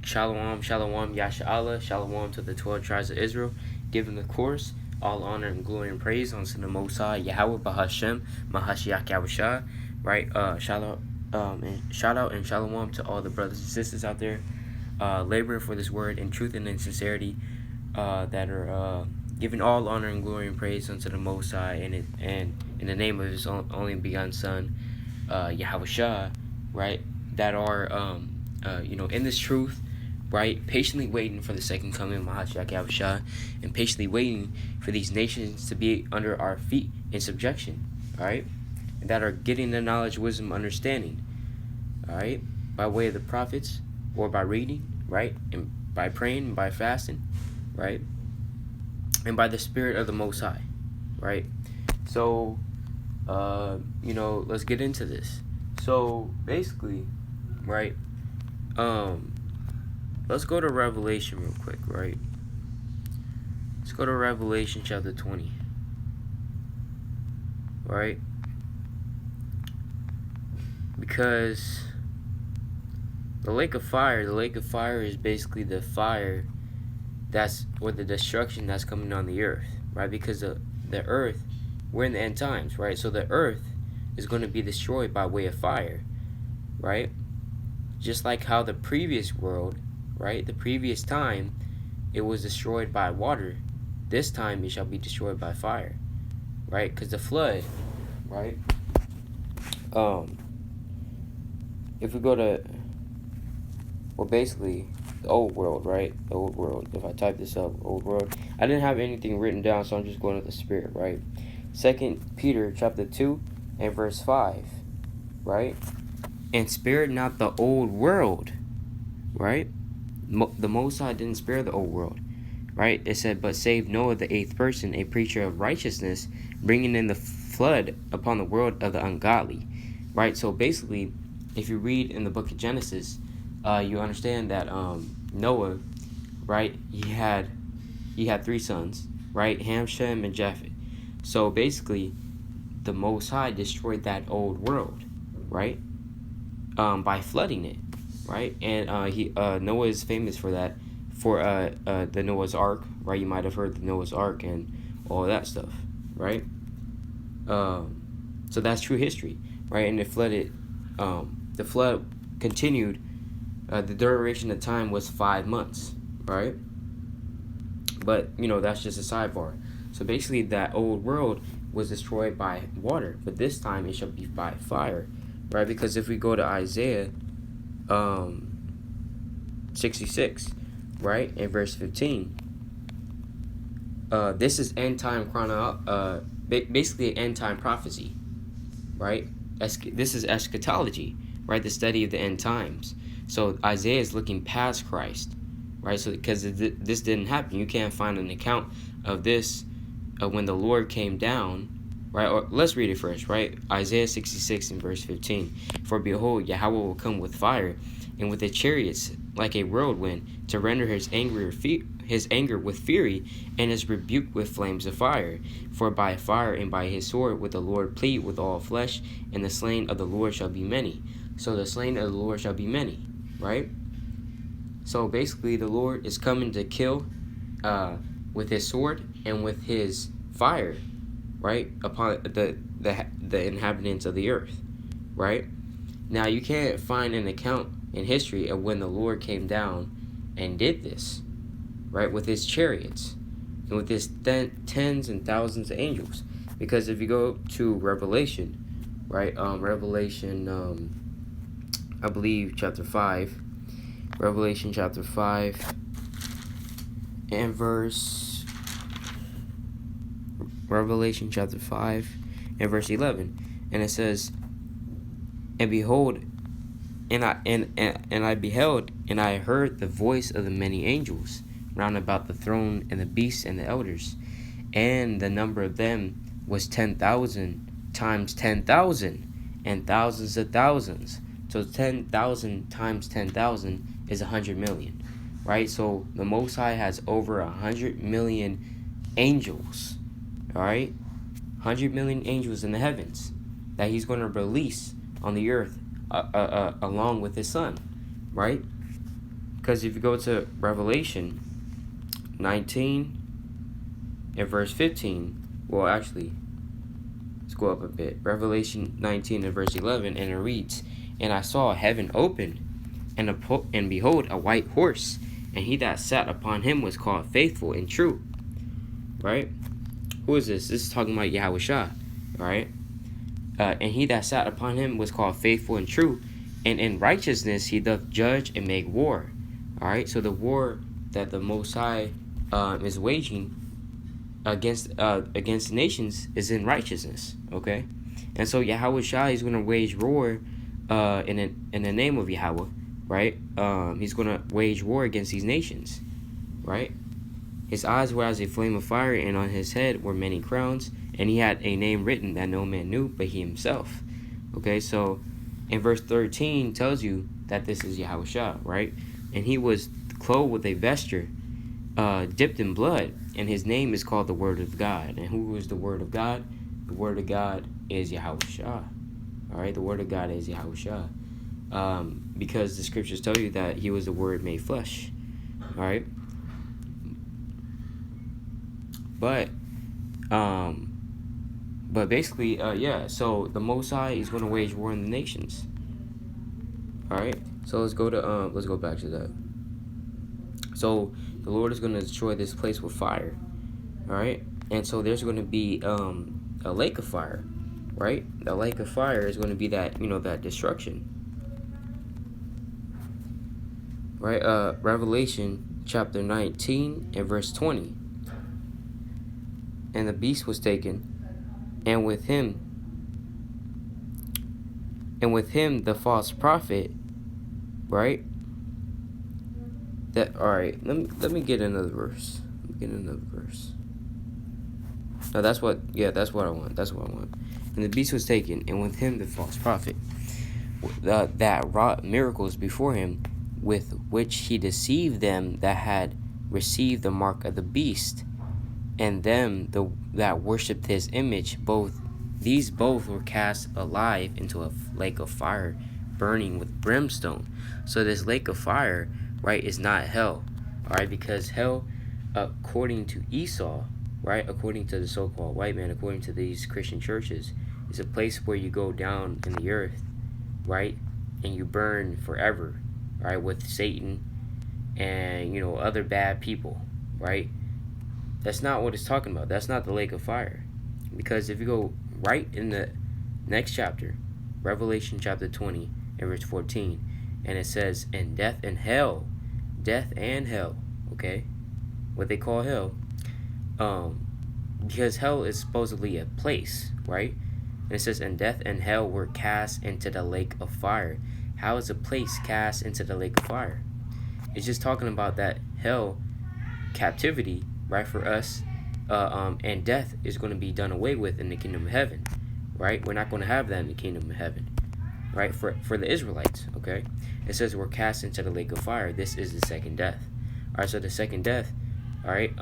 Shalom, shalom, YASHARAHLA, shalom to the 12 tribes of Israel. Giving the course, all honor and glory and praise unto the Most High, Yahweh, Bahashem, Mahashiach Yahushua, right? Shout out and shalom to all the brothers and sisters out there, laboring for this word in truth and in sincerity, that are giving all honor and glory and praise unto the Most High, and in the name of His only begotten Son, Yahushua, right? That are in this truth, right, patiently waiting for the second coming of Mahashiach Yahushua, and patiently waiting for these nations to be under our feet in subjection, all right, and that are getting the knowledge, wisdom, understanding, all right, by way of the prophets, or by reading, right, and by praying, and by fasting, right, and by the Spirit of the Most High, right. So, let's get into this. So basically, right, let's go to Revelation real quick, right? Let's go to Revelation chapter 20, right? Because the lake of fire is basically the fire or the destruction that's coming on the earth, right? Because the earth, we're in the end times, right? So the earth is going to be destroyed by way of fire, right? Just like how the previous world, right, the previous time, it was destroyed by water. This time it shall be destroyed by fire, right? Because the flood, right? If we go to, basically, the old world, right? The old world. If I type this up, old world. I didn't have anything written down, so I'm just going with the Spirit, right? 2 Peter chapter 2 and verse 5, right? And spared not the old world, right? The Most High didn't spare the old world, right? It said, but saved Noah, the eighth person, a preacher of righteousness, bringing in the flood upon the world of the ungodly, right? So basically, if you read in the book of Genesis, you understand that Noah, right? He had 3 sons, right? Ham, Shem, and Japheth. So basically, the Most High destroyed that old world, right? By flooding it, right? And Noah is famous for that, for the Noah's Ark, right? You might have heard the Noah's Ark and all that stuff, right? So that's true history, right? And it flooded. The flood continued. The duration of time was 5 months, right? But that's just a sidebar. So basically, that old world was destroyed by water, but this time it shall be by fire. Right, because if we go to Isaiah 66, right, in verse 15, this is end time basically end time prophecy, right? This is eschatology, right? The study of the end times. So Isaiah is looking past Christ, right? So because this didn't happen, you can't find an account of this when the Lord came down. Right, or let's read it first, right? Isaiah 66 and verse 15. For behold, Yahweh will come with fire, and with the chariots like a whirlwind, to render his anger with fury, and his rebuke with flames of fire. For by fire and by his sword will the Lord plead with all flesh, and the slain of the Lord shall be many. So the slain of the Lord shall be many, right? So basically, the Lord is coming to kill with his sword and with his fire, right, upon the inhabitants of the earth, right? Now, you can't find an account in history of when the Lord came down and did this, right, with his chariots and with his tens and thousands of angels. Because if you go to Revelation, right, Revelation, I believe, chapter 5, Revelation chapter 5 and Revelation chapter 5 and verse 11, and it says, and behold, and I beheld, and I heard the voice of the many angels round about the throne, and the beasts and the elders, and the number of them was 10,000 times 10,000, and thousands of thousands. So 10,000 times 10,000 is 100 million, right? So the Most High has over 100 million angels. All right, 100 million angels in the heavens that he's going to release on the earth along with his son, right? Because if you go to Revelation 19 and verse 15, well, actually, let's go up a bit. Revelation 19 and verse 11, and it reads, "And I saw heaven open, and behold, a white horse, and he that sat upon him was called Faithful and True." Right? Who is this? This is talking about Yahushua. Right? And he that sat upon him was called Faithful and True, and in righteousness he doth judge and make war. All right? So the war that the Most High is waging against nations is in righteousness. Okay? And so Yahushua is going to wage war in the name of Yahweh. Right? He's going to wage war against these nations. Right? His eyes were as a flame of fire, and on his head were many crowns, and he had a name written that no man knew but he himself. Okay, so in verse 13 tells you that this is Yahushua, right? And he was clothed with a vesture dipped in blood, and his name is called the Word of God. And who is the Word of God? The Word of God is Yahushua. All right, the Word of God is Yahushua. Because the scriptures tell you that he was the Word made flesh. All right. But basically, so the Most High is going to wage war in the nations. All right. So let's go back to that. So the Lord is going to destroy this place with fire. All right. And so there's going to be a lake of fire, right? The lake of fire is going to be that, that destruction. Right? Revelation chapter 19 and verse 20. And the beast was taken, and with him the false prophet, right? Let me get another verse. No, that's what I want. And the beast was taken, and with him the false prophet, that wrought miracles before him, with which he deceived them that had received the mark of the beast, and them that worshipped his image. These both were cast alive into a lake of fire, burning with brimstone. So this lake of fire, right, is not hell. All right, because hell, according to Esau, right, according to the so-called white man, according to these Christian churches, is a place where you go down in the earth, right, and you burn forever, right, with Satan and other bad people, right? That's not what it's talking about. That's not the lake of fire. Because if you go right in the next chapter, Revelation chapter 20 and verse 14, and it says, "And death and hell," okay? What they call hell, because hell is supposedly a place, right? And it says, "And death and hell were cast into the lake of fire." How is a place cast into the lake of fire? It's just talking about that hell captivity, right, for us, and death is going to be done away with in the kingdom of heaven, right? We're not going to have that in the kingdom of heaven, right? For the Israelites, okay? It says we're cast into the lake of fire. This is the second death. All right, so the second death, all right,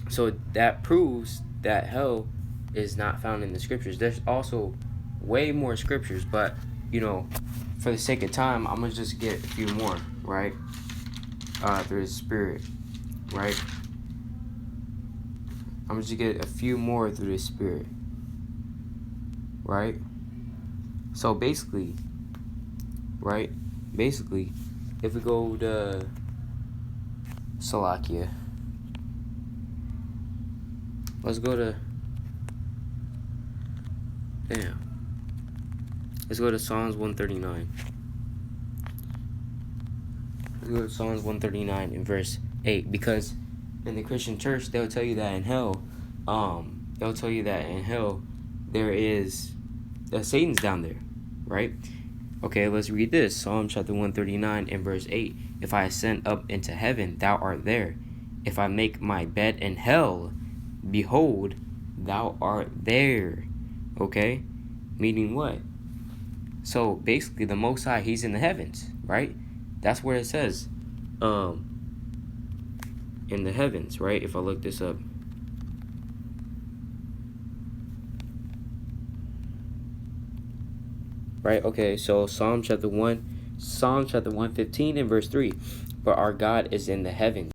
so that proves that hell is not found in the scriptures. There's also way more scriptures, but, for the sake of time, I'm going to just get a few more, right, through the Spirit, right? I'm just get a few more through the Spirit, right? So basically, if we go to Salakia, let's go to Psalms 139. Let's go to Psalms 139 in verse 8, because in the Christian church, they'll tell you that in hell, there is Satan's down there, right? Okay, let's read this. Psalm chapter 139 and verse 8. "If I ascend up into heaven, thou art there. If I make my bed in hell, behold, thou art there." Okay? Meaning what? So basically, the Most High, he's in the heavens, right? That's where it says, in the heavens, right? If I look this up, right? Okay, so Psalm chapter 1 Psalm chapter 115 and verse 3. But our God is in the heavens.